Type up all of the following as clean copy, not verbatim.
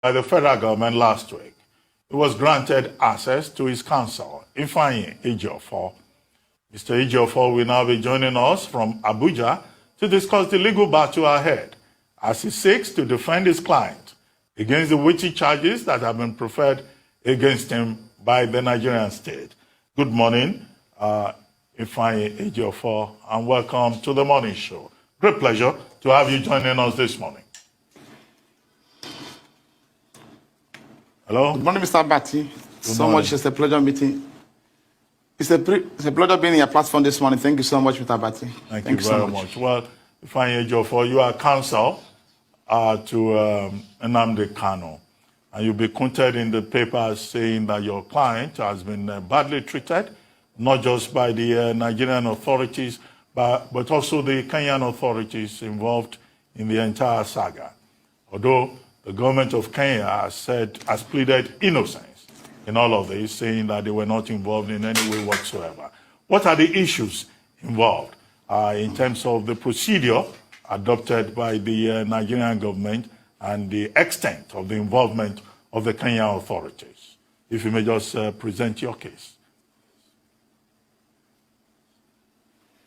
by the federal government last week. He was granted access to his counsel, Ifeanyi Ojiofor. Mr. Ojiofor will now be joining us from Abuja to discuss the legal battle ahead as he seeks to defend his client against the weighty charges that have been preferred against him by the Nigerian state. Good morning, Ifeanyi Ojiofor, and welcome to the morning show. Great pleasure to have you joining us this morning. Hello. Good morning, Mr. Abati. Much. It's a pleasure meeting. It's a pleasure being in your platform this morning. Thank you so much, Mr. Abati. Thank you very much. Well, Ifeanyi Ojiofor, you are counsel to Nnamdi kanu, and you'll be quoted in the papers saying that your client has been badly treated, not just by the Nigerian authorities, but also the Kenyan authorities involved in the entire saga. Although the government of Kenya has pleaded innocence in all of this, saying that they were not involved in any way whatsoever. What are the issues involved in terms of the procedure adopted by the Nigerian government and the extent of the involvement of the Kenyan authorities? If you may just present your case.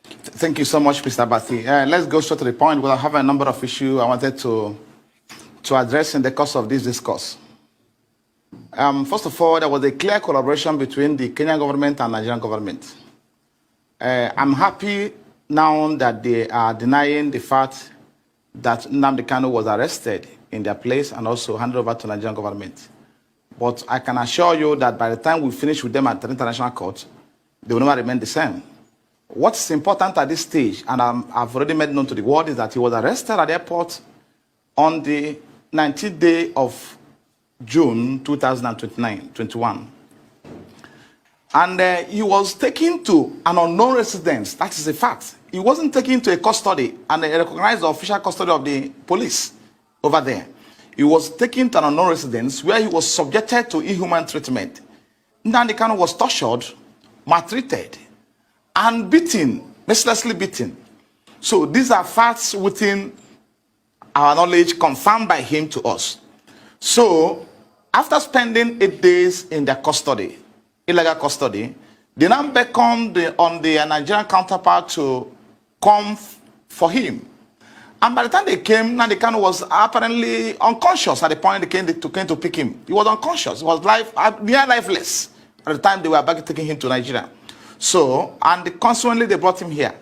Thank you so much, Mr. Abati. Let's go straight to the point. Well, I have a number of issues I wanted to address in the course of this discourse. First of all, there was a clear collaboration between the Kenyan government and Nigerian government. I'm happy now that they are denying the fact that Nnamdi Kanu was arrested in their place and also handed over to Nigerian government. But I can assure you that by the time we finish with them at the international court, they will never remain the same. What's important at this stage, and I've already made known to the world, is that he was arrested at the airport on the 19th day of June 2021. And he was taken to an unknown residence. That is a fact. He wasn't taken to a custody, and they recognized the official custody of the police over there. He was taken to an unknown residence where he was subjected to inhuman treatment. Nnamdi Kanu was tortured, maltreated, and beaten, mercilessly beaten. So these are facts within our knowledge, confirmed by him to us. So after spending 8 days in their custody, illegal custody, they now beckoned on the Nigerian counterpart to come for him. And by the time they came, Nnamdi Kanu was apparently unconscious at the point they came to pick him. He was unconscious. He was near lifeless at the time they were back taking him to Nigeria. So, and consequently they brought him here.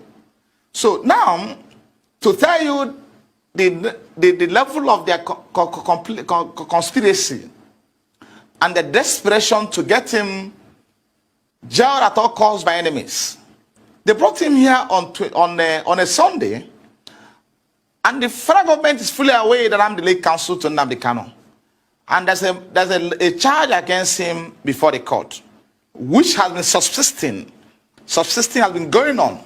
So now, to tell you the level of their conspiracy and the desperation to get him jailed at all costs by enemies. They brought him here on a Sunday, and the federal government is fully aware that I'm the lead counsel to Nnamdi Kanu. And there's a charge against him before the court, which has been subsisting has been going on.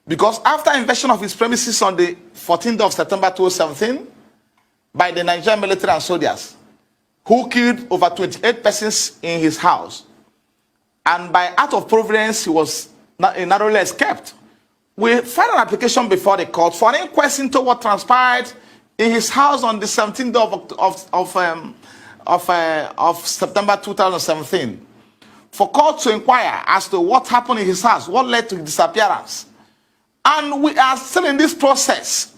Because after invasion of his premises on the 14th of September 2017 by the Nigerian military and soldiers, who killed over 28 persons in his house, and by act of providence, he was narrowly escaped. We filed an application before the court for an inquest into what transpired in his house on the 17th of September 2017. For court to inquire as to what happened in his house, what led to his disappearance. And we are still in this process,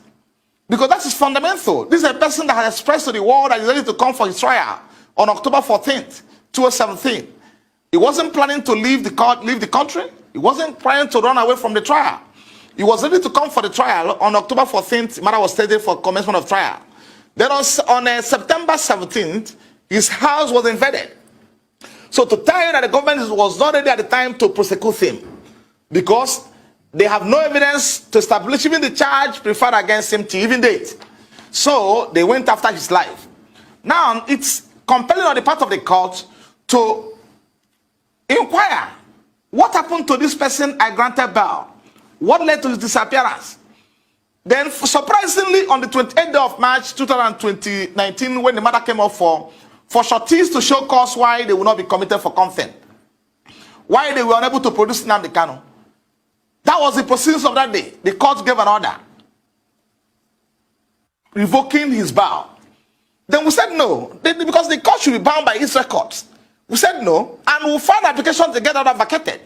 because that is fundamental. This is a person that has expressed to the world that he's ready to come for his trial on October 14th, 2017. He wasn't planning to leave the country. He wasn't planning to run away from the trial. He was ready to come for the trial on October 14th. The matter was stated for commencement of trial. Then on September 17th, his house was invaded. So to tell you that the government was not ready at the time to prosecute him, because they have no evidence to establish even the charge preferred against him to even date. So they went after his life. Now it's compelling on the part of the court to inquire what happened to this person I granted bail. What led to his disappearance? Then surprisingly, on the 28th of March 2019, when the matter came up for shorties to show cause why they will not be committed for contempt, why they were unable to produce Nnamdi Kanu. That was the proceedings of that day. The court gave an order revoking his bail. Then we said no, because the court should be bound by its records. We said no, and we filed an application to get order vacated.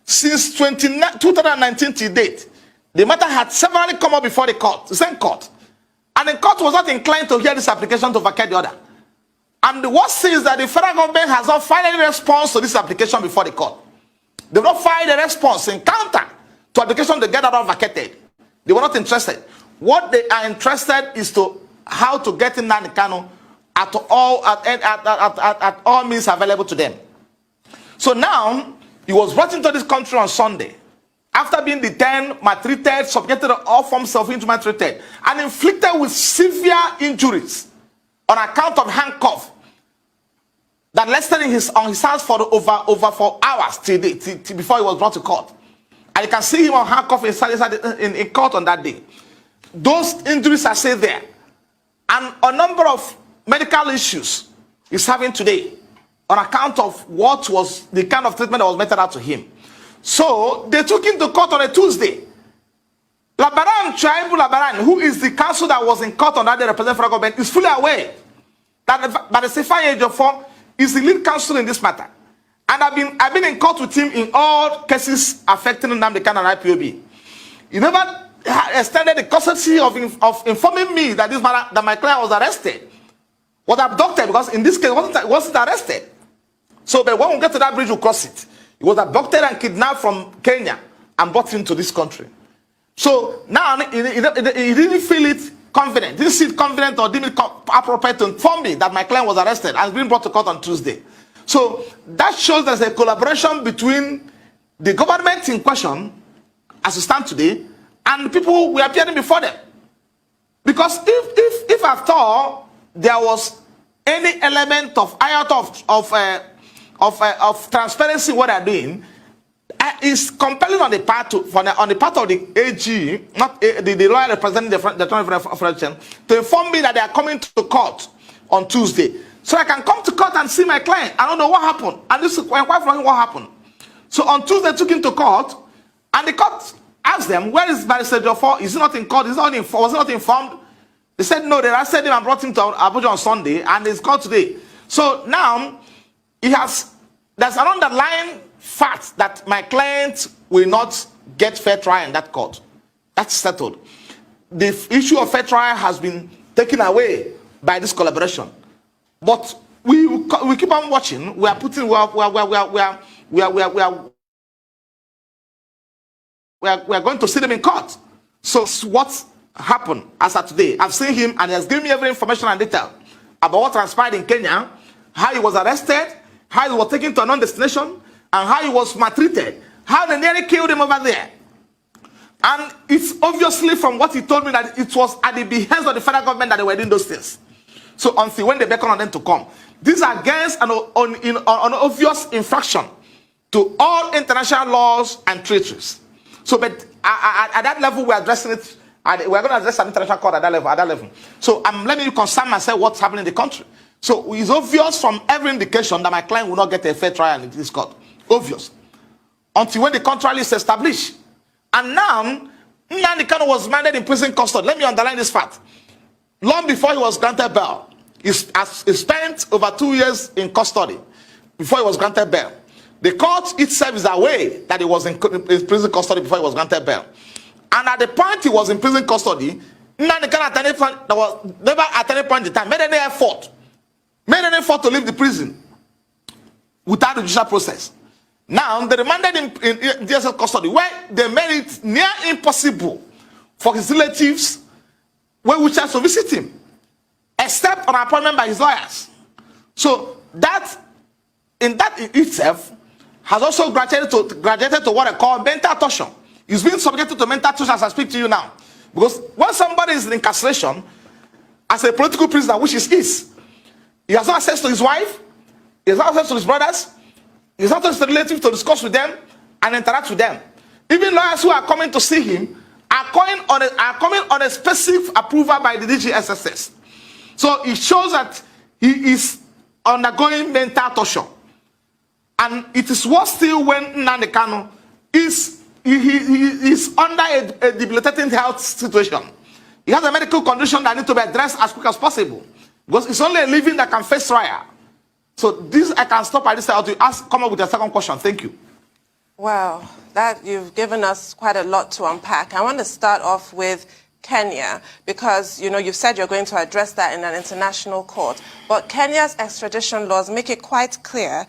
Since 2019 to date, the matter had severally come up before the court, the same court. And the court was not inclined to hear this application to vacate the order. And the worst thing is that the federal government has not filed any response to this application before the court. They've not filed a response in counter to application to get order vacated. They were not interested. What they are interested is to how to get in Nnamdi Kanu at all means available to them. So now, he was brought into this country on Sunday after being detained, maltreated, subjected to all forms of inhuman treatment, and inflicted with severe injuries on account of handcuff that lasted on his hands for over 4 hours till before he was brought to court. And you can see him on handcuff in court on that day. Those injuries are still there. And a number of medical issues he's having today on account of what was the kind of treatment that was meted out to him. So they took him to court on a Tuesday. Labaran Chaibu Labaran, who is the counsel that was in court on that day representing federal government, is fully aware that barrister ifeanyi ojiofor is the lead counsel in this matter. And I've been in court with him in all cases affecting Nnamdi Kanu and ipob. He never extended the courtesy of informing me that that my client was arrested, was abducted, because in this case wasn't arrested. So, but when we get to that bridge, we'll cross it. He was abducted and kidnapped from Kenya and brought into this country. So now he didn't feel it confident, didn't see it confident or deem it appropriate to inform me that my client was arrested and has been brought to court on Tuesday. So that shows there's a collaboration between the government in question, as we stand today, and the people we are appearing before them. Because if after all there was any element of iota of transparency in what they're doing, is compelling on the part of the AG, not the lawyer representing the Federation, to inform me that they are coming to court on Tuesday, so I can come to court and see my client. I don't know what happened, and this is quite from what happened. So on Tuesday, they took him to court, and the court asked them, "Where is barrister ojiofor? Is he not in court? Was he not informed?" They said no. They arrested him and brought him to Abuja on Sunday, and he's called today. So now there's an underlying fact that my client will not get fair trial in that court. That's settled. The issue of fair trial has been taken away by this collaboration. But we keep on watching. We are going to see them in court. So what happened as of today? I've seen him, and he has given me every information and detail about what transpired in Kenya, how he was arrested, how he was taken to a non-destination, and how he was maltreated, how they nearly killed him over there. And it's obviously from what he told me that it was at the behest of the federal government that they were doing those things. So until when they beckon on them to come. These are against an obvious infraction to all international laws and treaties. So but at that level, we're addressing it. We're going to address an international court at that level. So I'm letting you concern myself what's happening in the country. So it's obvious from every indication that my client will not get a fair trial in this court. Obvious. Until when the contrary is established. And now, Nnamdi Kanu was mandate in prison custody. Let me underline this fact. Long before he was granted bail, he spent over 2 years in custody before he was granted bail. The court itself is aware that he was in prison custody before he was granted bail. And at the point he was in prison custody, Nnamdi Kanu never at any point in time made any effort to leave the prison without the judicial process. Now, they remanded him in DSS custody, where they made it near impossible for his relatives which has to visit him, except on appointment by his lawyers. So that in itself has also graduated to what I call mental torture. He's being subjected to mental torture as I speak to you now. Because when somebody is in incarceration as a political prisoner, which is, he has no access to his wife, he has no access to his brothers, he has no access to relatives to discuss with them and interact with them. Even lawyers who are coming to see him are coming on a specific approval by the DGSSS. So it shows that he is undergoing mental torture. And it is worse still when Nnamdi Kanu is under a debilitating health situation. He has a medical condition that needs to be addressed as quick as possible. Because it's only a living that can face trial. So this, I can stop at this time to come up with a second question. Thank you. Wow, that you've given us quite a lot to unpack. I want to start off with Kenya, because you've said you're going to address that in an international court. But Kenya's extradition laws make it quite clear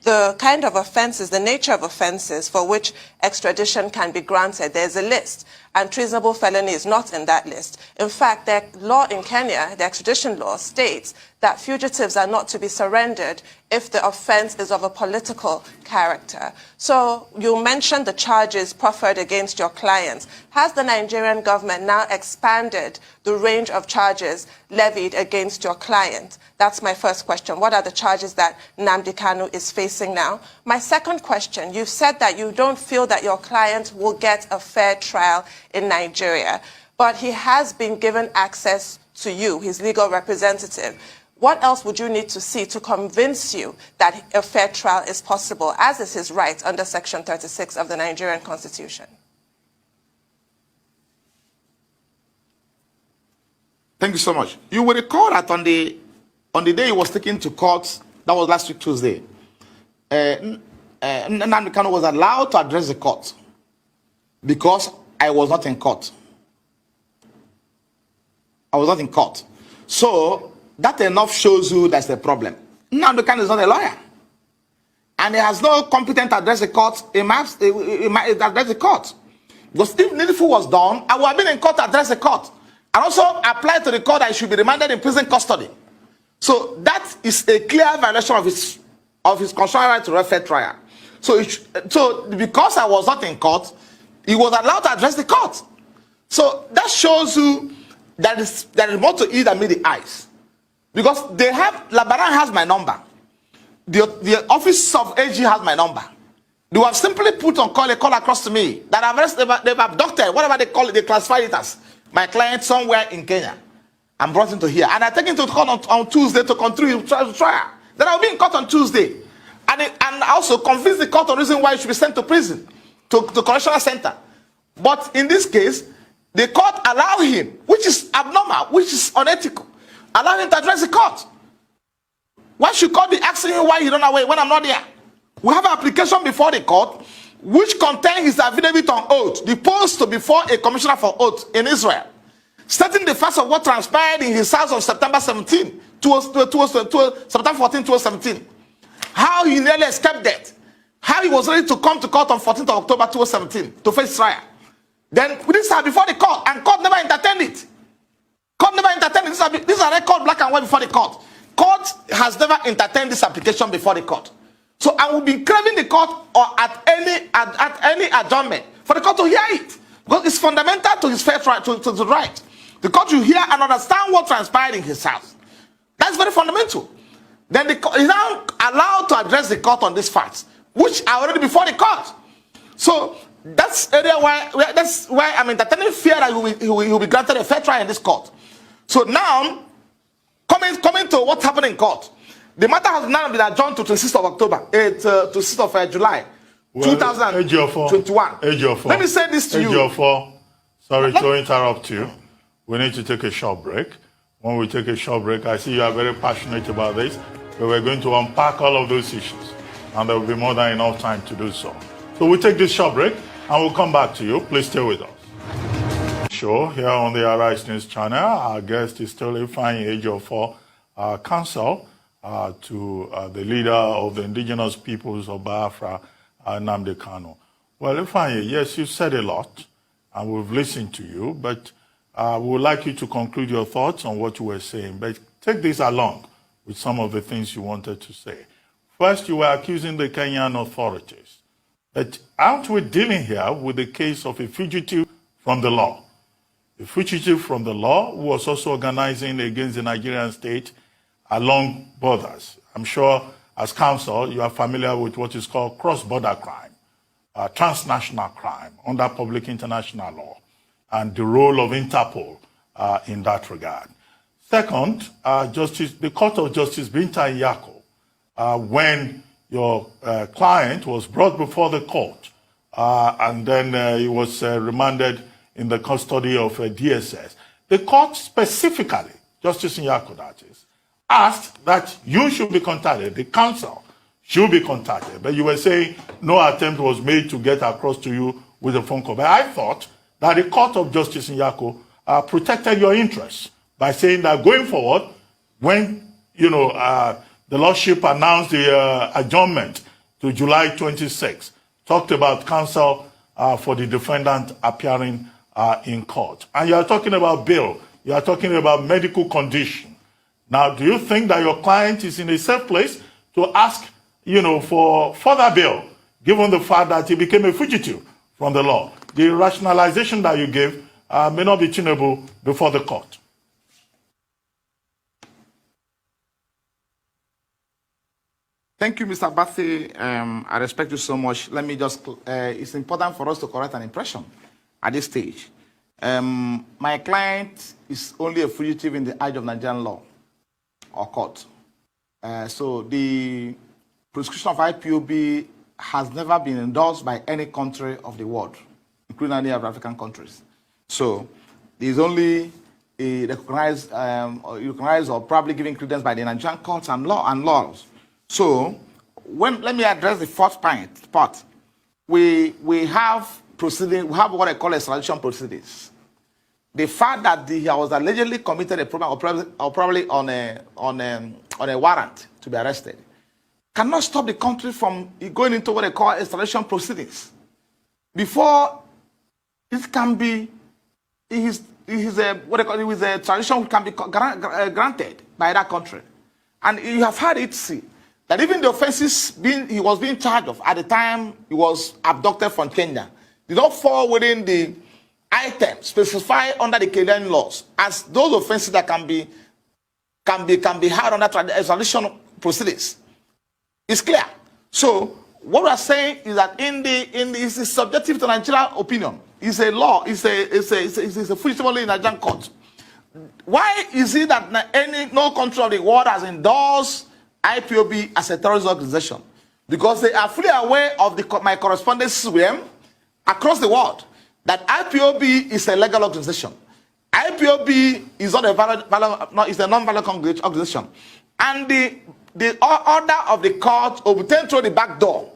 the kind of offenses, the nature of offenses for which extradition can be granted. There's a list, and treasonable felony is not in that list. In fact, the law in Kenya, the extradition law, states that fugitives are not to be surrendered if the offense is of a political character. So you mentioned the charges proffered against your clients. Has the Nigerian government now expanded the range of charges levied against your client? That's my first question. What are the charges that Nnamdi Kanu is facing now? My second question, you've said that you don't feel that your client will get a fair trial in Nigeria, but he has been given access to you, his legal representative. What else would you need to see to convince you that a fair trial is possible, as is his right under Section 36 of the Nigerian Constitution? Thank you so much. You will recall that on the day he was taken to court, that was last week Tuesday, Nnamdi Kanu was allowed to address the court because I was not in court. I was not in court. So that enough shows you that's the problem. Nnamdi Kanu is not a lawyer, and he has no competent to address the court. He might address the court, because if needful was done, I would have been in court to address the court, and also apply to the court that he should be remanded in prison custody. So that is a clear violation of his constitutional right to a fair trial. So because I was not in court, he was allowed to address the court. So that shows you that there is more to it than meet the eyes. Because they have, Labaran has my number. The office of AG has my number. They have simply put on a call across to me that they've abducted, whatever they call it, they classify it as my client somewhere in Kenya. I'm brought into here. And I take him to court on Tuesday to continue trial. Then I'll be in court on Tuesday. And also convince the court on the reason why he should be sent to prison, to correctional center. But in this case, the court allow him, which is abnormal, which is unethical, allow him to address the court. Why should court be asking him why he run away when I'm not there? We have an application before the court which contains his affidavit on oath, deposed before a commissioner for oath in Israel, stating the facts of what transpired in his house on September 14, 2017. How he nearly escaped death. How he was ready to come to court on 14th of October 2017 to face trial. Then this are before the court, and court never entertained it. Court never entertained it. These are record black and white before the court. Court has never entertained this application before the court. So I will be craving the court or at any adjournment for the court to hear it, because it's fundamental to his fair trial, to the right. The court will hear and understand what transpired in his house. That's very fundamental. Then the court is now allowed to address the court on these facts, which are already before the court. So that's area that's why I'm entertaining fear that he will be granted a fair trial in this court. So now, coming to what happened in court, the matter has now been adjourned to 26th of October, to 6th of July, 2021. Let me say this to you. Ojiofor, sorry to interrupt you. We need to take a short break. When we take a short break, I see you are very passionate about this. So we're going to unpack all of those issues, and there will be more than enough time to do so. So we'll take this short break, and we'll come back to you. Please stay with us. Show here on the Arise News channel. Our guest is still ifeanyi Ojiofor, counsel to the leader of the indigenous peoples of Biafra, Nnamdi Kanu. Well, ifeanyi, yes, you said a lot, and we've listened to you, but we would like you to conclude your thoughts on what you were saying. But take this along with some of the things you wanted to say. First, you were accusing the Kenyan authorities. But aren't we dealing here with the case of a fugitive from the law? A fugitive from the law who was also organizing against the Nigerian state along borders. I'm sure as counsel, you are familiar with what is called cross-border crime, transnational crime under public international law, and the role of Interpol in that regard. Second, the Court of Justice Binta Yako, when your client was brought before the court, and then he was remanded in the custody of DSS. The court specifically Justice Nyako that is, asked that you should be contacted, the counsel should be contacted. But you were saying no attempt was made to get across to you with a phone call. But I thought that the Court of Justice Nyako protected your interests by saying that going forward, when the Lordship announced the adjournment to July 26, talked about counsel for the defendant appearing in court. And you are talking about bail. You are talking about medical condition. Now, do you think that your client is in a safe place to ask, for further bail, given the fact that he became a fugitive from the law? The rationalization that you gave may not be tunable before the court. Thank you, Mr. Bathy. I respect you so much. Let me just, it's important for us to correct an impression at this stage. My client is only a fugitive in the eyes of Nigerian law or court. So the prescription of IPOB has never been endorsed by any country of the world, including any of African countries. So there's only a recognized or probably given credence by the Nigerian courts and laws. So let me address the fourth part. We have proceeding. We have what I call extradition proceedings. The fact that he was allegedly committed a problem or probably on a warrant to be arrested cannot stop the country from going into what they call extradition proceedings. Before it can be, his extradition can be granted by that country. And you have had it see that even the offenses he was being charged of at the time he was abducted from Kenya did not fall within the items specified under the Kenyan laws as those offenses that can be had under extradition proceedings. It's clear. So what we are saying is that it's subjective to Nigerian opinion. It's a law. It's a fugitive in Nigerian court. Why is it that no country of the world has endorsed IPOB as a terrorist organization? Because they are fully aware of my correspondence with them across the world that IPOB is a legal organization. IPOB is not a non-violent organization. And the order of the court obtained through the back door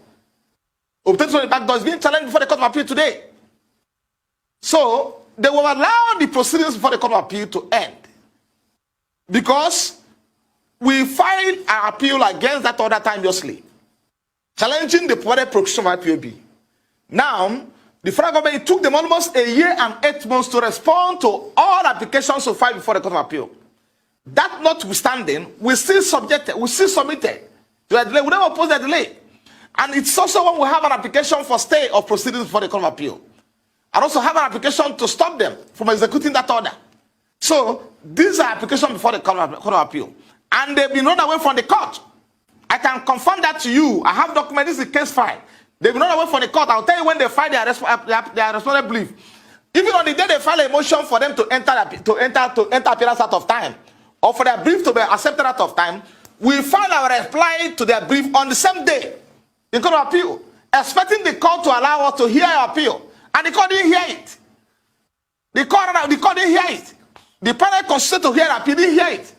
is being challenged before the Court of Appeal today. So they will allow the proceedings before the Court of Appeal to end because we filed our appeal against that order timelessly, challenging the provided prosecution of IPOB. Now, the federal government, it took them almost a year and 8 months to respond to all applications to file before the Court of Appeal. That notwithstanding, we still submitted to a delay. We never oppose the delay. And it's also when we have an application for stay of proceedings before the Court of Appeal. And also have an application to stop them from executing that order. So these are applications before the Court of Appeal. And they've been run away from the court. I can confirm that to you. I have documented this case file. They've been run away from the court. I'll tell you when they file their respondent brief. Even on the day they file a motion for them to enter appearance out of time, or for their brief to be accepted out of time, we file our reply to their brief on the same day in Court of Appeal, expecting the court to allow us to hear our appeal. And the court didn't hear it. The court didn't hear it. The panel consented to hear our appeal, didn't hear it.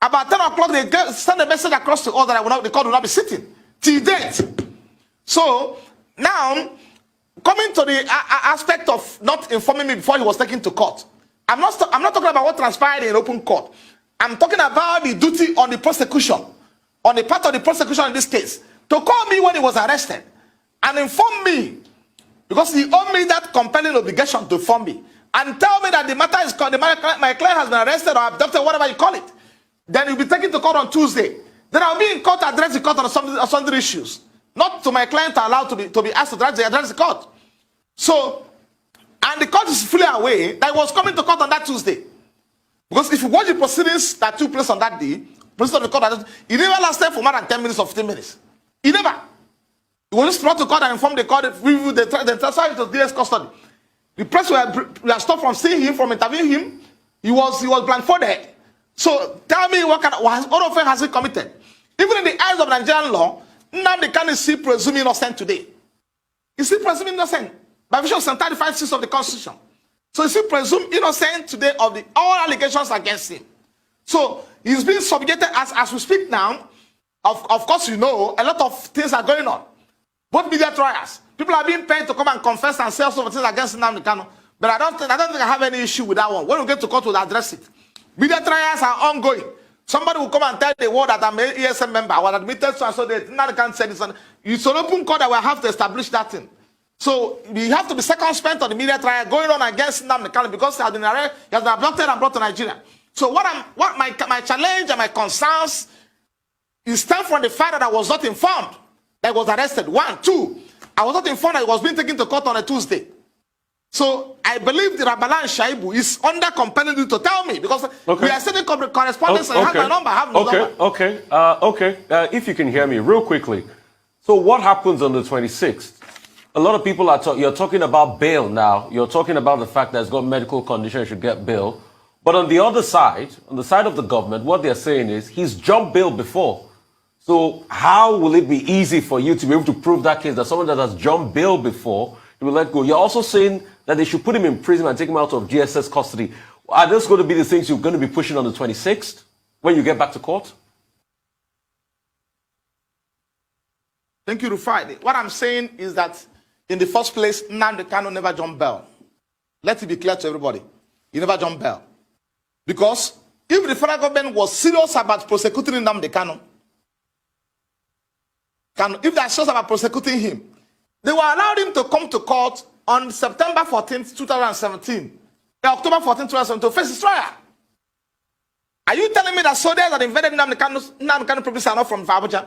About 10 o'clock, they send a message across to us that the court will not be sitting till date. So now, coming to the aspect of not informing me before he was taken to court, I'm not talking about what transpired in open court. I'm talking about the duty on the prosecution, on the part of the prosecution in this case, to call me when he was arrested and inform me, because he owed me that compelling obligation to inform me and tell me that the matter is called, my client has been arrested or abducted, whatever you call it. Then he'll be taken to court on Tuesday. Then I'll be in court to address the court on some issues. Not to my client allowed to be asked to address the court. So, and the court is fully aware that he was coming to court on that Tuesday. Because if you watch the proceedings that took place on that day, proceedings of the court, it never lasted for more than 10 minutes or 15 minutes. It never. He was just brought to court and informed the court, they transferred him to DS custody. The press were stopped from seeing him, from interviewing him. He was blindfolded. So tell me what offense has he committed? Even in the eyes of Nigerian law, Nnamdi Kanu is still presumed innocent today. He's still presumed innocent by virtue of Section 35(6) of the Constitution. So he's still presumed innocent today of all allegations against him. So he's being subjugated as we speak now. Of course, you know, a lot of things are going on. Both media trials. People are being paid to come and confess and say some things against Nnamdi Kanu. But I don't think I have any issue with that one. When we get to court, we'll address it. Media trials are ongoing. Somebody will come and tell the world that I'm an ESM member. I was admitted so that Nnamdi Kanu said this. It's an open court that we have to establish that thing. So we have to be circumspect on the media trial going on against Nnamdi Kanu because he has been arrested, he has been abducted and brought to Nigeria. So what my challenge and my concerns is stem from the fact that I was not informed that I was arrested. 1, 2, I was not informed that he was being taken to court on a Tuesday. So I believe the Rabalan Shaibu is under compelling you to tell me because we are sending correspondence and I have my number. I have no number. If you can hear me real quickly. So what happens on the 26th? A lot of people are you're talking about bail now. You're talking about the fact that he's got medical condition, he should get bail. But on the other side, on the side of the government, what they're saying is he's jumped bail before. So how will it be easy for you to be able to prove that case that someone that has jumped bail before he will let go? You're also saying that they should put him in prison and take him out of GSS custody. Are those going to be the things you're going to be pushing on the 26th when you get back to court? Thank you, Rufai. What I'm saying is that in the first place, Nnamdi Kanu never jumped bail. Let it be clear to everybody. He never jumped bail. Because if the federal government was serious about prosecuting Nnamdi Kanu, if they are serious about prosecuting him, they will allow him to come to court on September 14th, 2017, October 14th, 2017, to face his trial. Are you telling me that soldiers that invaded Nnamdi Kanu properties are not from Abuja?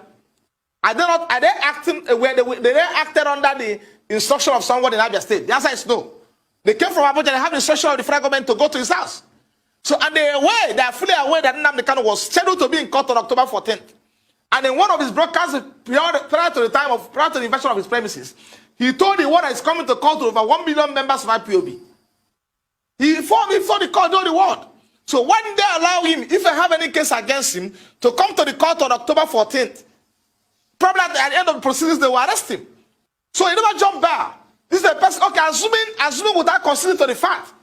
Are they acting where they acted under the instruction of someone in Abia State? The answer is no. They came from Abuja, they have the instruction of the federal government to go to his house. So, and they are fully aware that Nnamdi Kanu was scheduled to be in court on October 14th. And in one of his broadcasts prior to the invasion of his premises, he told the world that he's coming to court to over 1 million members of IPOB. He informed the court, told the world. So why didn't they allow him, if they have any case against him, to come to the court on October 14th? Probably at the end of the proceedings, they will arrest him. So he never jumped back. This is a person, okay, assuming without considering to the fact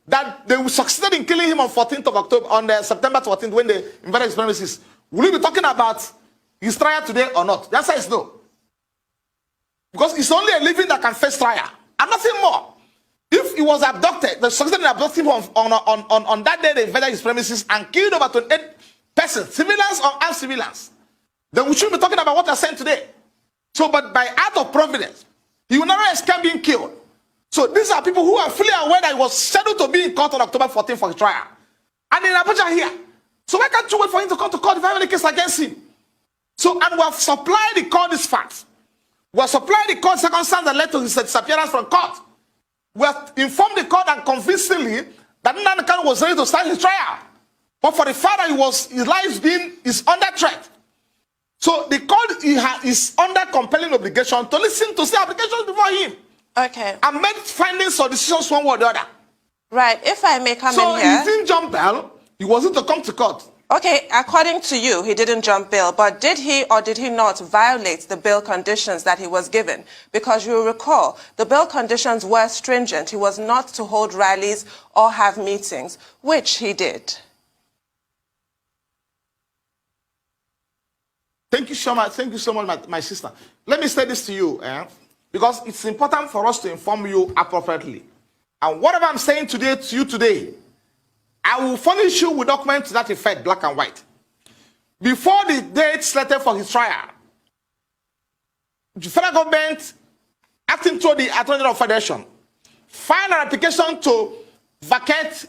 that they succeeded in killing him on 14th of October, on September 14th, when they invaded his premises, will we be talking about his trial today or not? The answer is no. Because it's only a living that can face trial, and nothing more. If he was abducted, they succeeded in abducting him on that day they invaded his premises and killed over 28 persons, civilians or armed civilians, then we shouldn't be talking about what they're saying today. So, but by act of providence, he will never escape being killed. So these are people who are fully aware that he was scheduled to be in court on October 14th for his trial. And in Abuja here. So why can't you wait for him to come to court if you have any case against him? So, and we have supplied the court these facts. We have supplied the court circumstances that led to his disappearance from court. We have informed the court and convincingly that Nnamdi Kanu was ready to start his trial. But for the fact that his life is under threat. So the court is under compelling obligation to listen to the applications before him. Okay. And make findings or decisions one way or the other. Right. If I may come in here. So he didn't jump bail. He wasn't to come to court. Okay, according to you, he didn't jump bail, but did he or did he not violate the bail conditions that he was given? Because you recall, the bail conditions were stringent. He was not to hold rallies or have meetings, which he did. Thank you so much, my sister. Let me say this to you, because it's important for us to inform you appropriately. And whatever I'm saying today to you today, I will furnish you with documents to that effect, black and white. Before the date slated for his trial, the federal government, acting through the Attorney General of Federation, filed an application to vacate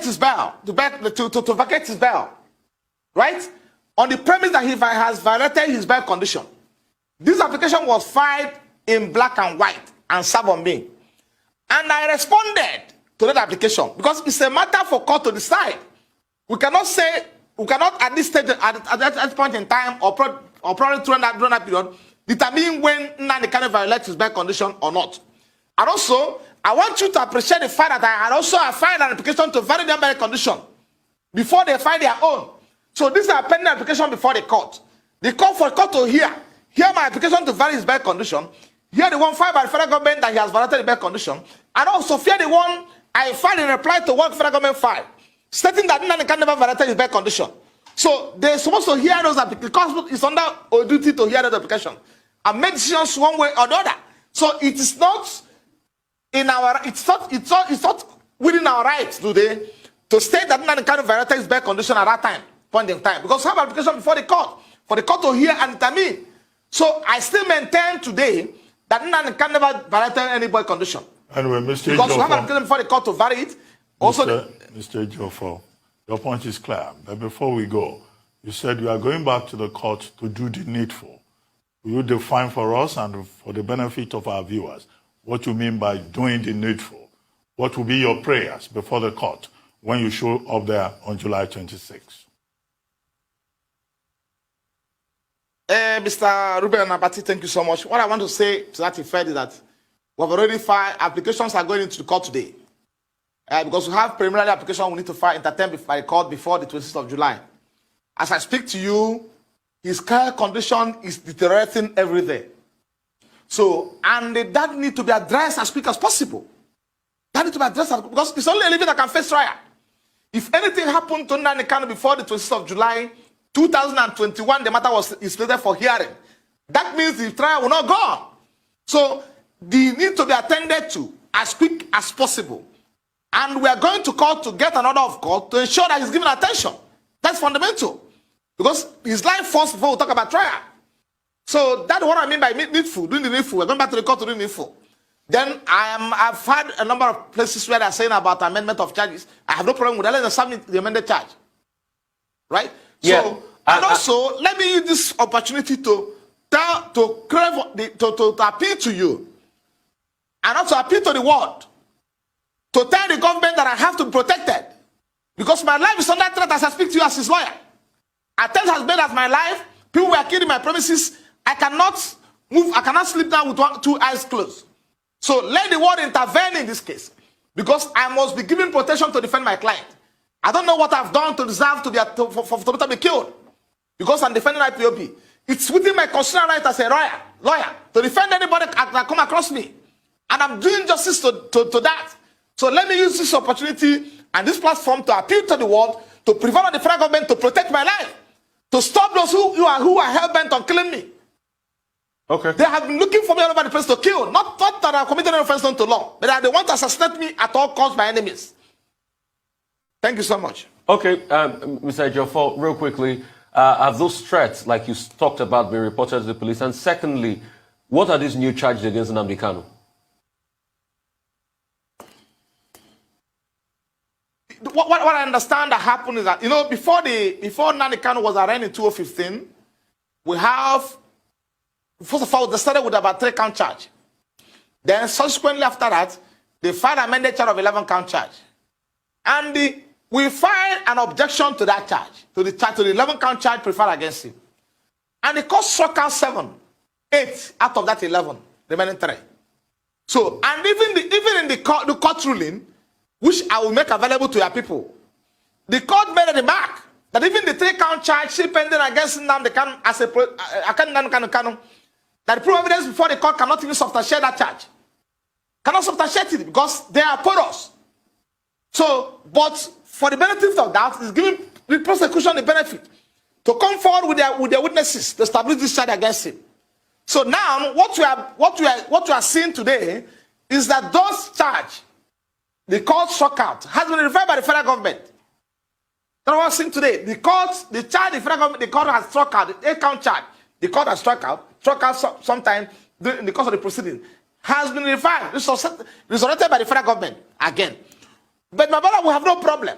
his bail, to vacate his bail, right? On the premise that he has violated his bail condition. This application was filed in black and white and served on me. And I responded to that application because it's a matter for court to decide. We cannot at this stage, at that point in time, or probably during that period, determine when Nnamdi Kanu violates his bail condition or not. And also, I want you to appreciate the fact that I had also filed an application to validate their bail condition before they file their own. So this is a pending application before the court. The court to hear my application to validate his bail condition, hear the one filed by the federal government that he has violated the bail condition, and also hear the one I filed in reply to what federal government filed, stating that Nnamdi can never violate his bail condition. So they're supposed to hear those applications because it's under our duty to hear those applications and make decisions one way or the other. So it is not in our, it's not within our rights today to state that Nnamdi can violate his bail condition at that time, point in time, because we have application before the court for the court to hear and determine. So I still maintain today that Nnamdi can never violate any bail condition. Anyway, Mr. Because we have application before the court to vary it. Also, Mr. Ojiofor, your point is clear. But before we go, you said you are going back to the court to do the needful. Will you define for us and for the benefit of our viewers what you mean by doing the needful? What will be your prayers before the court when you show up there on July 26th? Mr. Ruben Nabati, thank you so much. What I want to say to that effect is that we have already filed, applications are going into the court today. Because we have preliminary application we need to file entertained by the court before the 26th of July. As I speak to you, his care condition is deteriorating every day. So, and that need to be addressed as quick as possible. That need to be addressed because it's only a living that can face trial. If anything happened to Nnamdi Kanu before the 26th of July 2021, the matter is slated for hearing. That means the trial will not go on. So, they need to be attended to as quick as possible. And we are going to court to get an order of court to ensure that he's given attention. That's fundamental. Because his life first before we talk about trial. So that's what I mean by needful, doing the needful. We're going back to the court to do the needful. Then I've had a number of places where they're saying about amendment of charges. I have no problem with that. Let's submit the amended charge. Right? Yeah. So, and also, let me use this opportunity to appeal to you. And also appeal to the world. To tell the government that I have to be protected. Because my life is under threat as I speak to you as his lawyer. Attempts has made as my life. People were killing my premises. I cannot move. I cannot sleep now with two eyes closed. So let the world intervene in this case. Because I must be given protection to defend my client. I don't know what I've done to deserve to be killed. Because I'm defending IPOB. It's within my constitutional right as a lawyer to defend anybody that come across me. And I'm doing justice to that. So let me use this opportunity and this platform to appeal to the world to prevent the federal government to protect my life, to stop those who are hell-bent on killing me. Okay. They have been looking for me all over the place to kill, not that I've committed an offense known to law, but that they want to assassinate me at all costs by enemies. Thank you so much. Okay, Mr. Ojiofor, real quickly, have those threats, like you talked about, been reported to the police? And secondly, what are these new charges against Nnamdi Kanu? What I understand that happened is that, you know, before Nnamdi Kanu was arraigned in 2015, we have, first of all, they started with about 3-count charge. Then subsequently after that, they filed an amended charge of 11-count charge. And we filed an objection to that charge, to the 11-count charge preferred against him. And the court struck out 8 out of that 11, remaining 3. So, and even in the court ruling, which I will make available to your people, the court made a remark that even the 3-count charge still pending against Nnamdi Kanu as Kanu, that the proof evidence before the court cannot even substantiate that charge. Cannot substantiate it because they are porous. So, but for the benefit of that, it's giving the prosecution the benefit to come forward with their witnesses to establish this charge against him. So now, what we are seeing today is that those charges, the court struck out, has been referred by the federal government. That's what we're seeing today. The charge, the federal government, the court has struck out, the 8-count charge, the court has struck out sometime in the course of the proceeding, has been referred, resurrected by the federal government again. But my brother, we have no problem.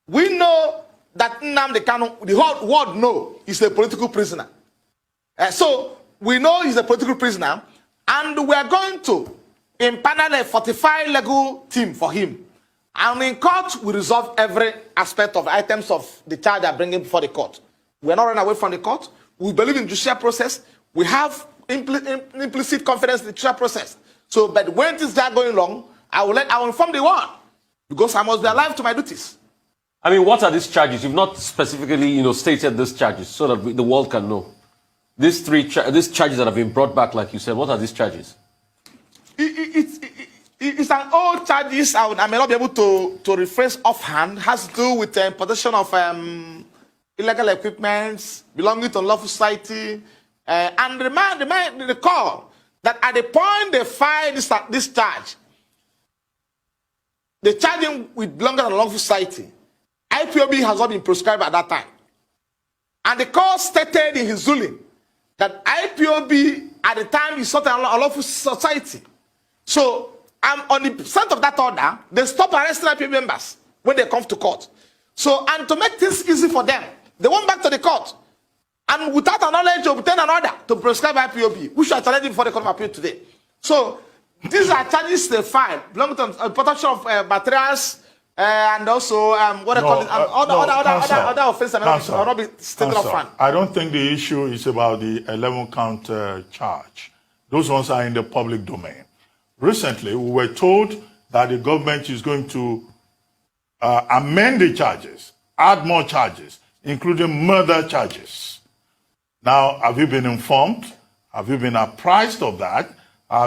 We know that Nnamdi Kanu, the whole world know he's a political prisoner. So we know he's a political prisoner, and we are going to impanel a fortified legal team for him. And in court, we resolve every aspect of the items of the charge they're bringing before the court. We're not running away from the court. We believe in the judicial process. We have implicit confidence in the judicial process. So, but when things are going wrong, I will inform the world, because I must be alive to my duties. I mean, what are these charges? You've not specifically, stated these charges so that the world can know. These charges that have been brought back, like you said, what are these charges? it's an old charges. I may not be able to rephrase offhand. Has to do with possession of illegal equipment belonging to unlawful society. And recall that at the point they filed this charge, they charge him with belonging to unlawful society. IPOB has not been prescribed at that time. And the court stated in his ruling that IPOB at the time is not an unlawful society. So, on the strength of that order, they stop arresting IPOB members when they come to court. So, and to make things easy for them, they went back to the court. And without a knowledge, to obtain an order to prescribe IPOB, which are challenging before the Court of Appeal today. So, these are charges they filed, belonging to protection of materials, and also what they call it, other offenses that will not be stated upfront. I don't think the issue is about the 11-count charge. Those ones are in the public domain. Recently, we were told that the government is going to amend the charges, add more charges, including murder charges. Now, have you been informed? Have you been apprised of that?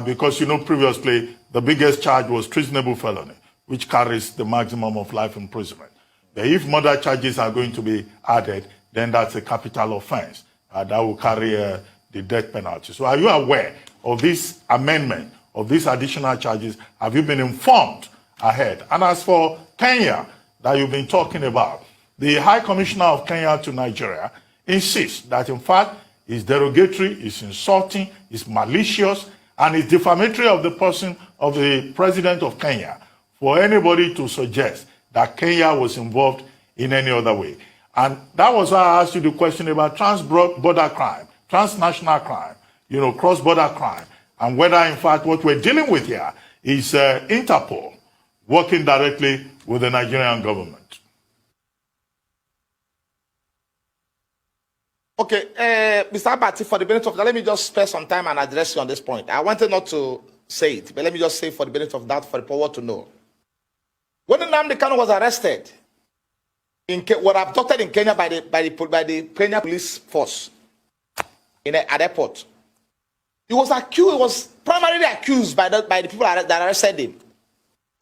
Because, you know, previously, the biggest charge was treasonable felony, which carries the maximum of life imprisonment. But if murder charges are going to be added, then that's a capital offense. That will carry the death penalty. So are you aware of this amendment, of these additional charges? Have you been informed ahead? And as for Kenya, that you've been talking about, the High Commissioner of Kenya to Nigeria insists that, in fact, it's derogatory, it's insulting, it's malicious, and it's defamatory of the person of the President of Kenya for anybody to suggest that Kenya was involved in any other way. And that was why I asked you the question about trans-border crime, transnational crime, you know, cross-border crime, and whether, in fact, what we're dealing with here is Interpol working directly with the Nigerian government. Okay, Mr. Abati, for the benefit of that, let me just spare some time and address you on this point. I wanted not to say it, but let me just say for the benefit of that, for the public to know. When Nnamdi Kanu was arrested, was abducted in Kenya by the Kenya police force at airport, he was accused. He was primarily accused by the people that arrested him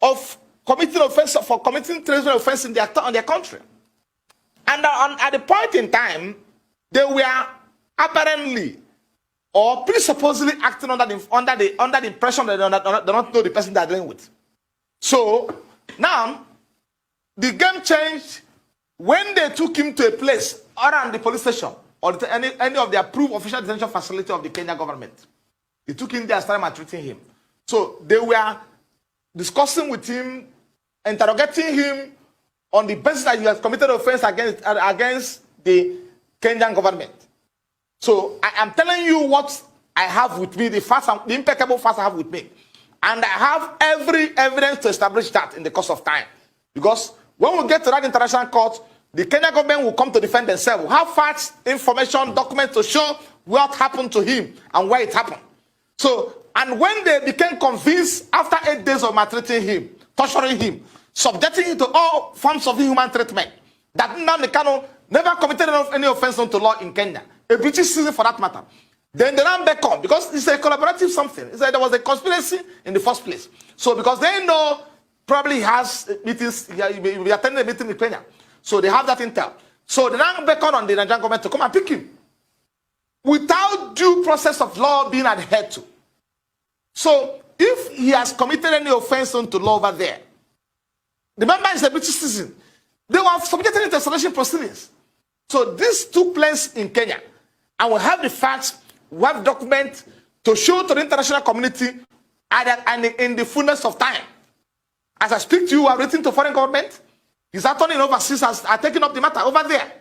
of committing offense, for committing treasonable offense in their country. And at the point in time, they were apparently or presupposedly acting under the impression that they don't know the person they're dealing with. So now the game changed when they took him to a place around the police station or any of the approved official detention facility of the Kenya government. They took him there and started maltreating him. So they were discussing with him, interrogating him on the basis that he has committed offense against the Kenyan government. So I am telling you what I have with me, the impeccable facts I have with me. And I have every evidence to establish that in the course of time. Because when we get to that international court, the Kenyan government will come to defend themselves. We'll have facts, information, documents to show what happened to him and where it happened. So, and when they became convinced after 8 days of maltreating him, torturing him, subjecting him to all forms of inhuman treatment, that Nnamdi Kanu never committed any offense unto law in Kenya, a British citizen for that matter. Then they ran back on because it's a collaborative something. It's like there was a conspiracy in the first place. So because they know probably he has meetings, he will be attending a meeting in Kenya. So they have that intel. So they ran back on the Nigerian government to come and pick him without due process of law being adhered to. So if he has committed any offense unto law over there, the member is a British citizen. They were subjected to extradition proceedings. So this took place in Kenya. And we have the facts, we have documents to show to the international community and in the fullness of time. As I speak to you, I'm written to foreign government. His attorney in overseas are taking up the matter over there.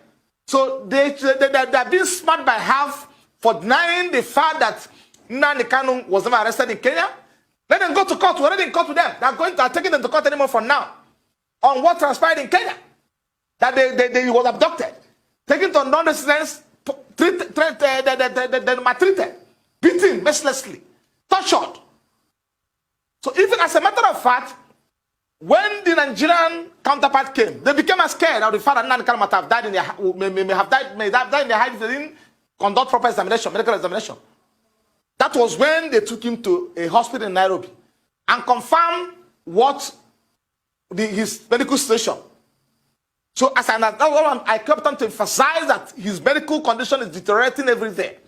So they're being smart by half for denying the fact that Nnamdi Kanu was never arrested in Kenya. Let them go to court. We're already in court with them. They're taking them to court anymore for now. On what transpired in Kenya. That he was abducted, taken to non-residence, maltreated, beaten mercilessly, tortured. So even as a matter of fact, when the Nigerian counterpart came, they became scared of the fact that Nnamdi Kanu might have died in their house. They didn't conduct proper examination, medical examination. That was when they took him to a hospital in Nairobi. and confirm what his medical situation. So as I kept on to emphasize that his medical condition is deteriorating every day.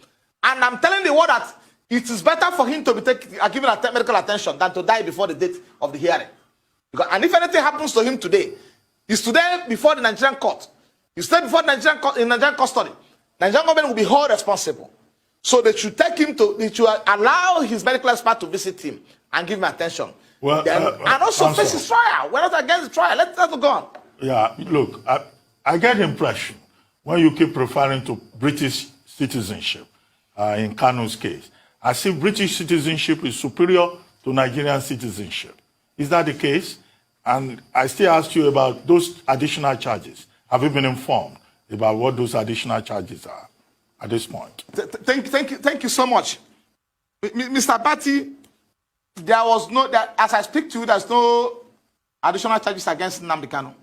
And I'm telling the world that it is better for him to be given medical attention than to die before the date of the hearing. And if anything happens to him today, he's today before the Nigerian court. He's today before the Nigerian court, in Nigerian custody. Nigerian government will be held responsible. So they should they should allow his medical expert to visit him and give him attention. Well, and also face his trial. We're not against the trial. Let's go on. Yeah, look, I get the impression when you keep referring to British citizenship in Kanu's case, as if British citizenship is superior to Nigerian citizenship. Is that the case? And I still ask you about those additional charges. Have you been informed about what those additional charges are at this point? Thank you so much. Mr. Batty, there was no, as I speak to you, there's no additional charges against Nnamdi Kanu.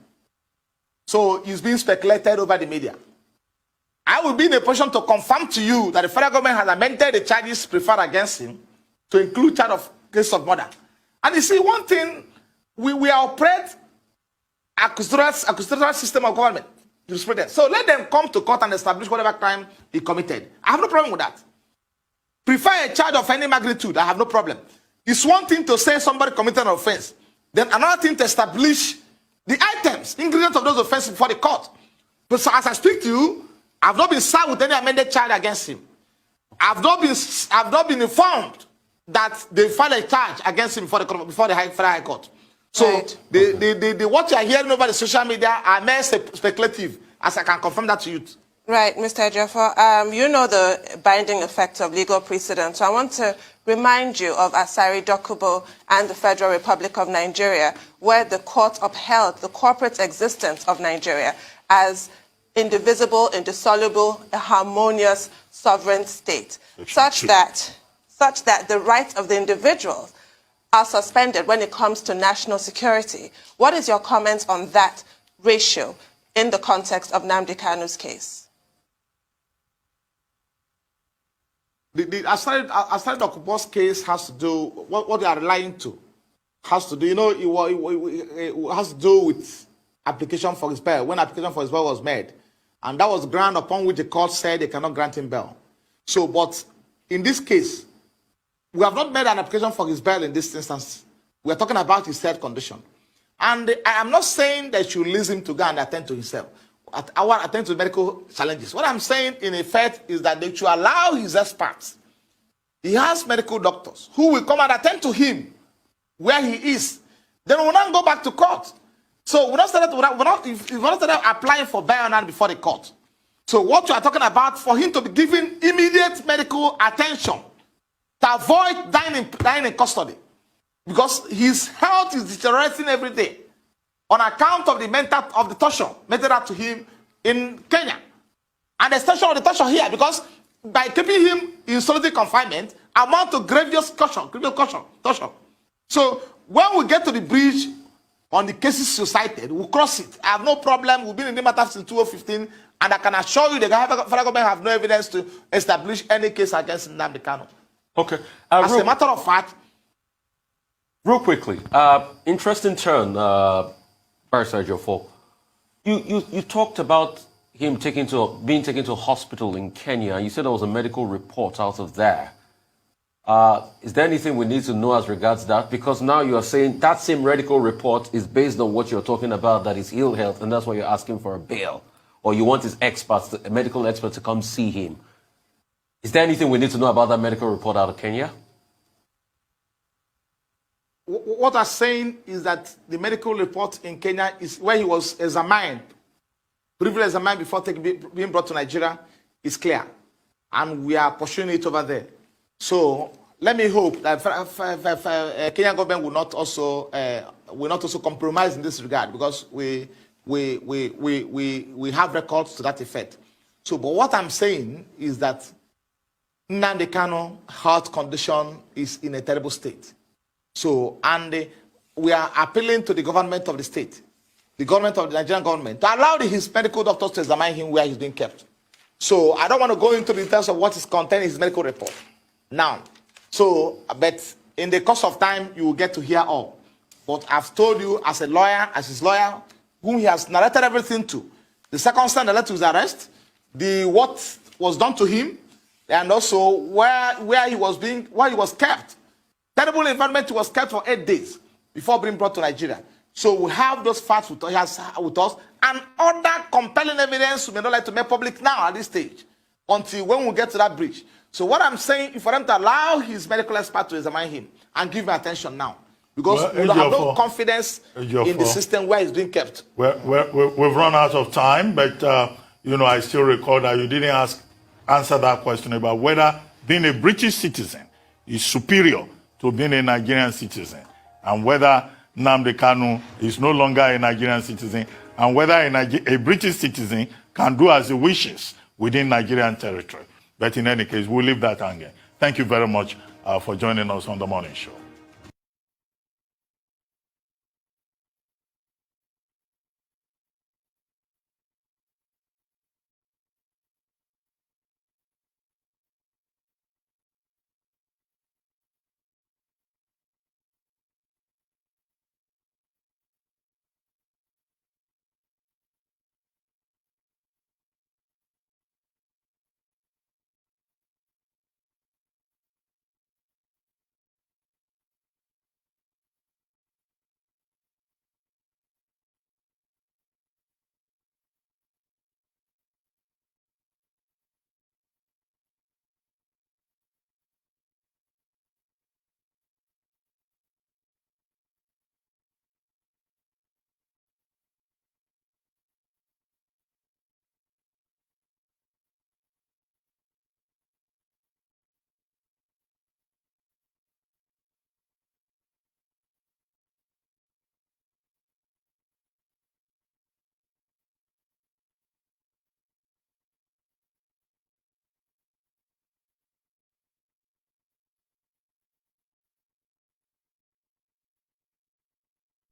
So it's being speculated over the media. I will be in a position to confirm to you that the federal government has amended the charges preferred against him to include charge of case of murder. And you see, one thing, we operate accusatorial system of government. So let them come to court and establish whatever crime he committed. I have no problem with that. Prefer a charge of any magnitude, I have no problem. It's one thing to say somebody committed an offense, then another thing to establish the items, ingredients of those offenses before the court. But so as I speak to you, I've not been served with any amended charge against him. I've not been informed that they filed a charge against him before the Federal High Court. So right. What you are hearing over the social media are mere speculative, as I can confirm that to you. Right, Mr. Ojiofor, you know the binding effect of legal precedent. So I want to remind you of Asari Dokubo and the Federal Republic of Nigeria, where the court upheld the corporate existence of Nigeria as indivisible, indissoluble, a harmonious sovereign state, such that the rights of the individuals are suspended when it comes to national security. What is your comment on that ratio in the context of Nnamdi Kanu's case? The Asari Dokubo's case has to do, what they are relying to, has to do, it has to do with application for his bail, when application for his bail was made. And that was the ground upon which the court said they cannot grant him bail. So, but in this case, we have not made an application for his bail in this instance. We are talking about his health condition. And I am not saying that you release him to go and attend to himself. Attend to medical challenges. What I'm saying, in effect, is that they should allow his experts. He has medical doctors who will come and attend to him where he is. Then we'll not go back to court. So we're not started applying for bail now before the court. So what you are talking about, for him to be given immediate medical attention to avoid dying in custody, because his health is deteriorating every day on account of the torture meted out to him in Kenya, and the extension of the torture here, because by keeping him in solitary confinement amount to grievous torture. So when we get to the bridge on the cases you cited, we'll cross it. I have no problem. We've been in the matter since 2015, and I can assure you the federal government have no evidence to establish any case against Nnamdi Kanu. Okay. As a matter of fact, real quickly, interesting turn, Barrister Ojiofor. You talked about him being taken to a hospital in Kenya. You said there was a medical report out of there. Is there anything we need to know as regards that? Because now you are saying that same medical report is based on what you're talking about, that is ill health, and that's why you're asking for a bail. Or you want his experts, a medical expert, to come see him. Is there anything we need to know about that medical report out of Kenya? What I'm saying is that the medical report in Kenya is where he was examined, briefly examined before being brought to Nigeria, is clear. And we are pursuing it over there. So let me hope that Kenyan government will not also compromise in this regard, because we have records to that effect. So, but what I'm saying is that Nnamdi Kanu health condition is in a terrible state. So, and we are appealing to the government of the state, the government of the Nigerian government, to allow his medical doctors to examine him where he's being kept. So I don't want to go into the details of what is contained in his medical report now. So, but In the course of time, you will get to hear all. But I've told you as a lawyer, as his lawyer, whom he has narrated everything to, the circumstance that led to his arrest, what was done to him, and also where he was kept. Terrible environment he was kept for 8 days before being brought to Nigeria. So we have those facts with us, and other compelling evidence we may not like to make public now at this stage, until when we get to that bridge. So what I'm saying is for them to allow his medical expert to examine him and give him attention now. Because we have no confidence in the system where he's being kept. We've run out of time, but I still recall that you didn't answer that question about whether being a British citizen is superior to being a Nigerian citizen, and whether Nnamdi Kanu is no longer a Nigerian citizen, and whether a British citizen can do as he wishes within Nigerian territory. But in any case, we'll leave that hanging. Thank you very much for joining us on The Morning Show.